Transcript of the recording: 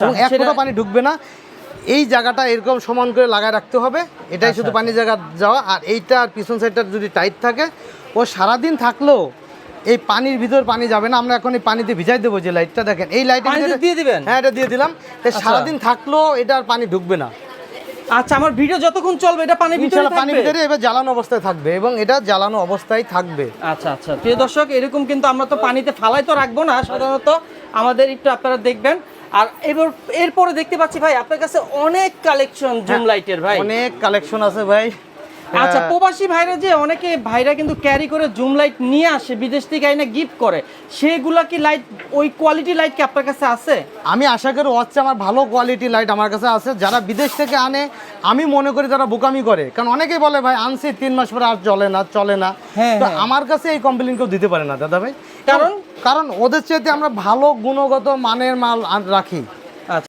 এবং এক ফোঁটা পানি ঢুকবে না। এই জায়গাটা এরকম সমান করে লাগায় রাখতে হবে, এটাই শুধু পানি জায়গা যাওয়া। আর এইটা আর পিছন সাইডটা যদি টাইট থাকে, ও সারাদিন থাকলেও এই পানির ভিতর পানি যাবে না। আমরা এখন এই পানিতে ভিজাই দেবো, যে লাইটটা দেখেন, এই লাইটটা দিয়ে দিবেন। হ্যাঁ, এটা দিয়ে দিলাম। সারাদিন থাকলেও এটা আর পানি ঢুকবে না। আচ্ছা, আমার ভিডিও যতক্ষণ চলবে এটা পানির ভিতরে থাকবে? পানির ভিতরে এবার জ্বালানো অবস্থায় থাকবে, এবং এটা জ্বালানো অবস্থায় থাকবে। আচ্ছা আচ্ছা, প্রিয় দর্শক, এরকম কিন্তু আমরা তো পানিতে ফালাই তো রাখবো না সাধারণত, আমাদের একটু আপনারা দেখবেন। আর এরপরে দেখতে পাচ্ছি ভাই আপনার কাছে অনেক কালেকশন জুম লাইটের। ভাই অনেক কালেকশন আছে ভাই। আচ্ছা, প্রবাসী ভাইরা যে অনেকে ভাইরা কিন্তু ক্যারি করে জুম লাইট নিয়ে আসে বিদেশ থেকে, আইনা গিফট করে, সেগুলা কি লাইট ওই কোয়ালিটি লাইট কি আপনার কাছে আছে? আমি আশা করি হচ্ছে আমার ভালো কোয়ালিটি লাইট আমার কাছে আছে। যারা বিদেশ থেকে আনে, আমি মনে করি তারা বোকামি করে, কারণ অনেকেই বলে ভাই আনছি 3 মাস পরে আর চলে না। তো আমার কাছে এই কমপ্লেন কেউ দিতে পারে না দাদা ভাই, কারণ ওদের চাইতে আমরা ভালো গুণগত মানের মাল রাখি।